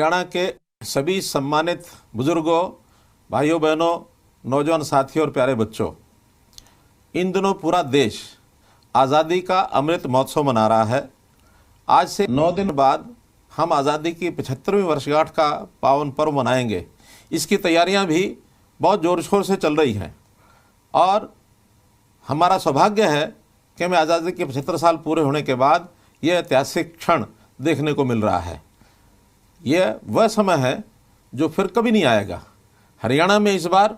हरियाणा के सभी सम्मानित बुजुर्गों, भाइयों बहनों, नौजवान साथियों और प्यारे बच्चों, इन दिनों पूरा देश आज़ादी का अमृत महोत्सव मना रहा है। आज से 9 दिन बाद हम आज़ादी की 75वीं वर्षगांठ का पावन पर्व मनाएंगे। इसकी तैयारियां भी बहुत ज़ोर शोर से चल रही हैं और हमारा सौभाग्य है कि हमें आज़ादी के 75 साल पूरे होने के बाद यह ऐतिहासिक क्षण देखने को मिल रहा है। यह वह समय है जो फिर कभी नहीं आएगा। हरियाणा में इस बार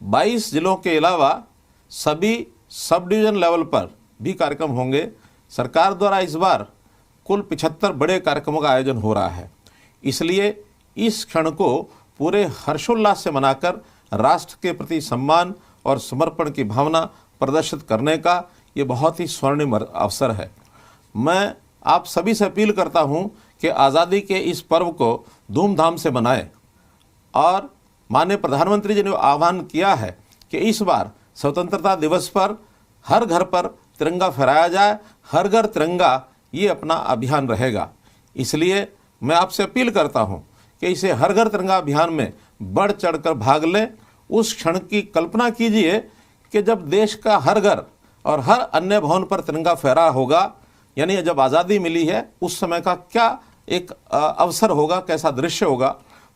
22 जिलों के अलावा सभी सब डिवीज़न लेवल पर भी कार्यक्रम होंगे। सरकार द्वारा इस बार कुल 75 बड़े कार्यक्रमों का आयोजन हो रहा है। इसलिए इस क्षण को पूरे हर्षोल्लास से मनाकर राष्ट्र के प्रति सम्मान और समर्पण की भावना प्रदर्शित करने का ये बहुत ही स्वर्णिम अवसर है। मैं आप सभी से अपील करता हूँ कि आज़ादी के इस पर्व को धूमधाम से मनाएं और माननीय प्रधानमंत्री जी ने आह्वान किया है कि इस बार स्वतंत्रता दिवस पर हर घर पर तिरंगा फहराया जाए। हर घर तिरंगा ये अपना अभियान रहेगा। इसलिए मैं आपसे अपील करता हूँ कि इसे हर घर तिरंगा अभियान में बढ़ चढ़कर भाग लें। उस क्षण की कल्पना कीजिए कि जब देश का हर घर और हर अन्य भवन पर तिरंगा फहरा होगा, यानी जब आज़ादी मिली है उस समय का क्या एक अवसर होगा, कैसा दृश्य होगा।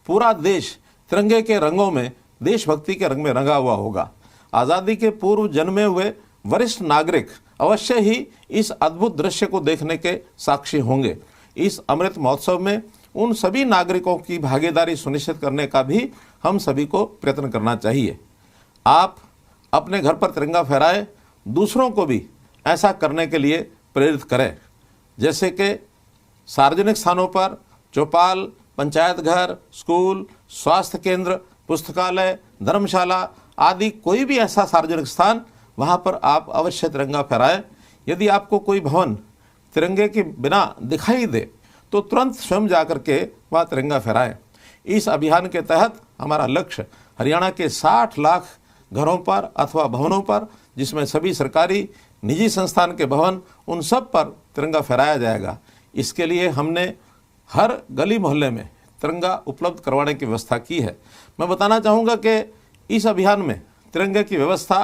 पूरा देश तिरंगे के रंगों में, देशभक्ति के रंग में रंगा हुआ होगा। आज़ादी के पूर्व जन्मे हुए वरिष्ठ नागरिक अवश्य ही इस अद्भुत दृश्य को देखने के साक्षी होंगे। इस अमृत महोत्सव में उन सभी नागरिकों की भागीदारी सुनिश्चित करने का भी हम सभी को प्रयत्न करना चाहिए। आप अपने घर पर तिरंगा फहराएं, दूसरों को भी ऐसा करने के लिए प्रेरित करें। जैसे कि सार्वजनिक स्थानों पर चौपाल, पंचायत घर, स्कूल, स्वास्थ्य केंद्र, पुस्तकालय, धर्मशाला आदि कोई भी ऐसा सार्वजनिक स्थान, वहाँ पर आप अवश्य तिरंगा फहराएं। यदि आपको कोई भवन तिरंगे के बिना दिखाई दे तो तुरंत स्वयं जाकर के वहाँ तिरंगा फहराएं। इस अभियान के तहत हमारा लक्ष्य हरियाणा के 60 लाख घरों पर अथवा भवनों पर, जिसमें सभी सरकारी निजी संस्थान के भवन, उन सब पर तिरंगा फहराया जाएगा। इसके लिए हमने हर गली मोहल्ले में तिरंगा उपलब्ध करवाने की व्यवस्था की है। मैं बताना चाहूँगा कि इस अभियान में तिरंगे की व्यवस्था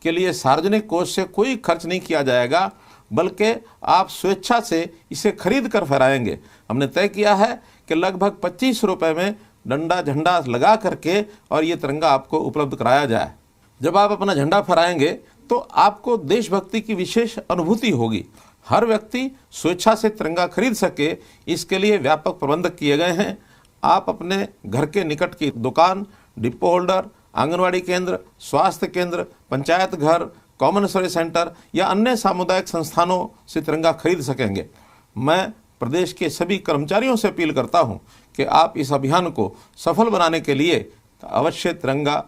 के लिए सार्वजनिक कोष से कोई खर्च नहीं किया जाएगा, बल्कि आप स्वेच्छा से इसे खरीद कर फहराएंगे। हमने तय किया है कि लगभग 25 रुपये में डंडा झंडा लगा करके और ये तिरंगा आपको उपलब्ध कराया जाए। जब आप अपना झंडा फहराएंगे तो आपको देशभक्ति की विशेष अनुभूति होगी। हर व्यक्ति स्वेच्छा से तिरंगा खरीद सके, इसके लिए व्यापक प्रबंध किए गए हैं। आप अपने घर के निकट की दुकान, डिपो होल्डर, आंगनवाड़ी केंद्र, स्वास्थ्य केंद्र, पंचायत घर, कॉमन सर्विस सेंटर या अन्य सामुदायिक संस्थानों से तिरंगा खरीद सकेंगे। मैं प्रदेश के सभी कर्मचारियों से अपील करता हूं कि आप इस अभियान को सफल बनाने के लिए अवश्य तिरंगा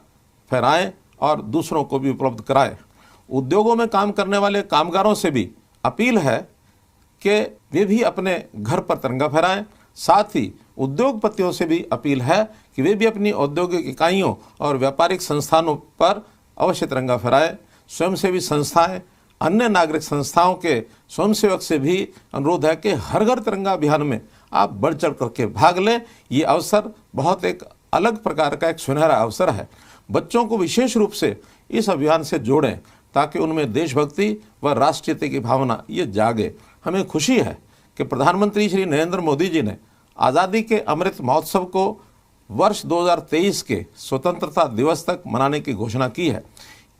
फहराएं और दूसरों को भी उपलब्ध कराएं। उद्योगों में काम करने वाले कामगारों से भी अपील है कि वे भी अपने घर पर तिरंगा फहराएं। साथ ही उद्योगपतियों से भी अपील है कि वे भी अपनी औद्योगिक इकाइयों और व्यापारिक संस्थानों पर अवश्य तिरंगा फहराएं। स्वयंसेवी संस्थाएं, अन्य नागरिक संस्थाओं के स्वयंसेवक से भी अनुरोध है कि हर घर तिरंगा अभियान में आप बढ़ चढ़ करके भाग लें। ये अवसर बहुत एक अलग प्रकार का एक सुनहरा अवसर है। बच्चों को विशेष रूप से इस अभियान से जोड़ें ताकि उनमें देशभक्ति व राष्ट्रीयता की भावना ये जागे। हमें खुशी है कि प्रधानमंत्री श्री नरेंद्र मोदी जी ने आज़ादी के अमृत महोत्सव को वर्ष 2023 के स्वतंत्रता दिवस तक मनाने की घोषणा की है।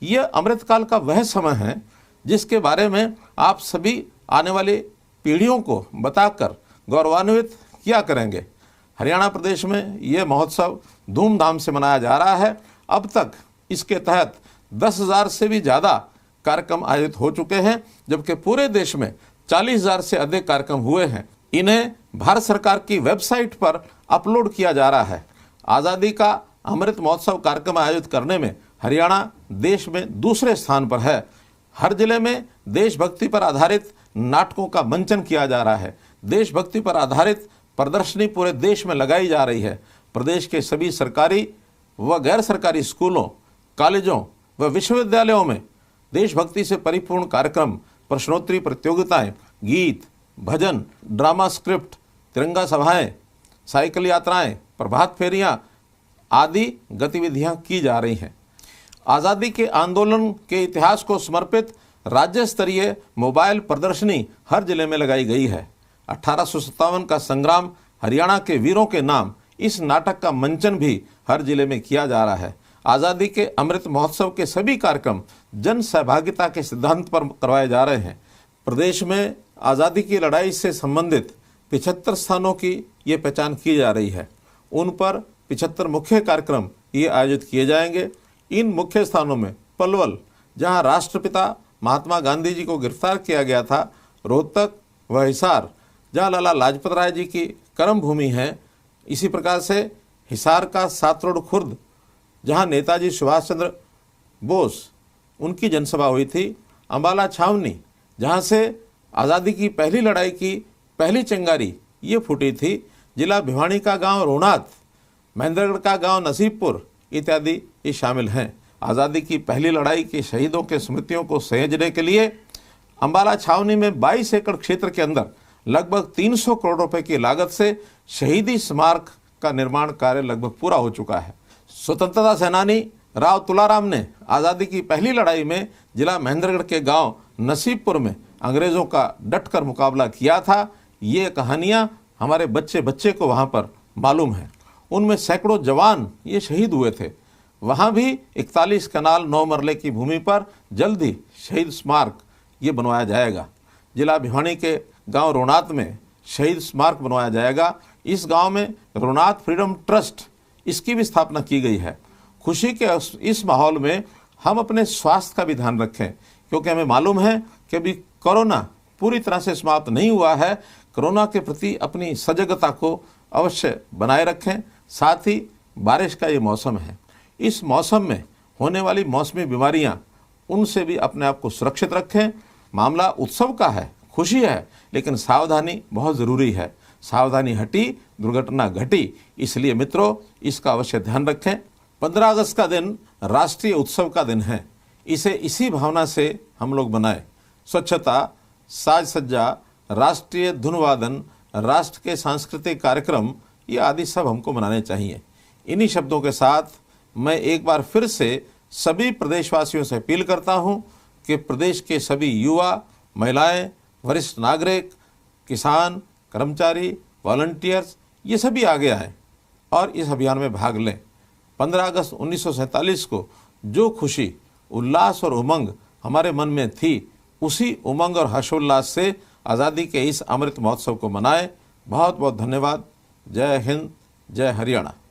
यह अमृतकाल का वह समय है जिसके बारे में आप सभी आने वाली पीढ़ियों को बताकर गौरवान्वित किया करेंगे। हरियाणा प्रदेश में यह महोत्सव धूमधाम से मनाया जा रहा है। अब तक इसके तहत 10,000 से भी ज़्यादा कार्यक्रम आयोजित हो चुके हैं, जबकि पूरे देश में 40,000 से अधिक कार्यक्रम हुए हैं। इन्हें भारत सरकार की वेबसाइट पर अपलोड किया जा रहा है। आज़ादी का अमृत महोत्सव कार्यक्रम आयोजित करने में हरियाणा देश में दूसरे स्थान पर है। हर जिले में देशभक्ति पर आधारित नाटकों का मंचन किया जा रहा है। देशभक्ति पर आधारित प्रदर्शनी पूरे देश में लगाई जा रही है। प्रदेश के सभी सरकारी व गैर सरकारी स्कूलों, कॉलेजों व विश्वविद्यालयों में देशभक्ति से परिपूर्ण कार्यक्रम, प्रश्नोत्तरी प्रतियोगिताएं, गीत, भजन, ड्रामा स्क्रिप्ट, तिरंगा सभाएं, साइकिल यात्राएं, प्रभात फेरियां आदि गतिविधियां की जा रही हैं। आज़ादी के आंदोलन के इतिहास को समर्पित राज्य स्तरीय मोबाइल प्रदर्शनी हर जिले में लगाई गई है। 1857 का संग्राम हरियाणा के वीरों के नाम इस नाटक का मंचन भी हर जिले में किया जा रहा है। आज़ादी के अमृत महोत्सव के सभी कार्यक्रम जन सहभागिता के सिद्धांत पर करवाए जा रहे हैं। प्रदेश में आज़ादी की लड़ाई से संबंधित 75 स्थानों की ये पहचान की जा रही है। उन पर 75 मुख्य कार्यक्रम ये आयोजित किए जाएंगे। इन मुख्य स्थानों में पलवल, जहां राष्ट्रपिता महात्मा गांधी जी को गिरफ्तार किया गया था, रोहतक व हिसार, जहां लाला लाजपत राय जी की कर्म भूमि है। इसी प्रकार से हिसार का सातरोड खुर्द, जहां नेताजी सुभाष चंद्र बोस उनकी जनसभा हुई थी। अंबाला छावनी, जहां से आज़ादी की पहली लड़ाई की पहली चिंगारी ये फूटी थी। जिला भिवानी का गांव रोनाथ, महेंद्रगढ़ का गांव नसीबपुर इत्यादि ये शामिल हैं। आज़ादी की पहली लड़ाई के शहीदों के स्मृतियों को सहेजने के लिए अंबाला छावनी में 22 एकड़ क्षेत्र के अंदर लगभग 300 करोड़ रुपए की लागत से शहीदी स्मारक का निर्माण कार्य लगभग पूरा हो चुका है। स्वतंत्रता सेनानी राव तुलाराम ने आज़ादी की पहली लड़ाई में जिला महेंद्रगढ़ के गांव नसीबपुर में अंग्रेज़ों का डटकर मुकाबला किया था। ये कहानियाँ हमारे बच्चे बच्चे को वहाँ पर मालूम है। उनमें सैकड़ों जवान ये शहीद हुए थे। वहाँ भी 41 कनाल 9 मरले की भूमि पर जल्द ही शहीद स्मारक ये बनवाया जाएगा। जिला भिवानी के गांव रोनाथ में शहीद स्मारक बनवाया जाएगा। इस गांव में रोनाथ फ्रीडम ट्रस्ट इसकी भी स्थापना की गई है। खुशी के इस माहौल में हम अपने स्वास्थ्य का भी ध्यान रखें, क्योंकि हमें मालूम है कि अभी कोरोना पूरी तरह से समाप्त नहीं हुआ है। कोरोना के प्रति अपनी सजगता को अवश्य बनाए रखें। साथ ही बारिश का ये मौसम है, इस मौसम में होने वाली मौसमी बीमारियां, उनसे भी अपने आप को सुरक्षित रखें। मामला उत्सव का है, खुशी है, लेकिन सावधानी बहुत ज़रूरी है। सावधानी हटी, दुर्घटना घटी। इसलिए मित्रों, इसका अवश्य ध्यान रखें। 15 अगस्त का दिन राष्ट्रीय उत्सव का दिन है। इसे इसी भावना से हम लोग बनाएं। स्वच्छता, साज सज्जा, राष्ट्रीय धुन वादन, राष्ट्र के सांस्कृतिक कार्यक्रम, ये आदि सब हमको मनाने चाहिए। इन्हीं शब्दों के साथ मैं एक बार फिर से सभी प्रदेशवासियों से अपील करता हूं कि प्रदेश के सभी युवा, महिलाएं, वरिष्ठ नागरिक, किसान, कर्मचारी, वॉलंटियर्स, ये सभी आगे आएँ और इस अभियान में भाग लें। 15 अगस्त 1947 को जो खुशी, उल्लास और उमंग हमारे मन में थी, उसी उमंग और हर्षोल्लास से आज़ादी के इस अमृत महोत्सव को मनाएं। बहुत बहुत धन्यवाद। जय हिंद, जय हरियाणा।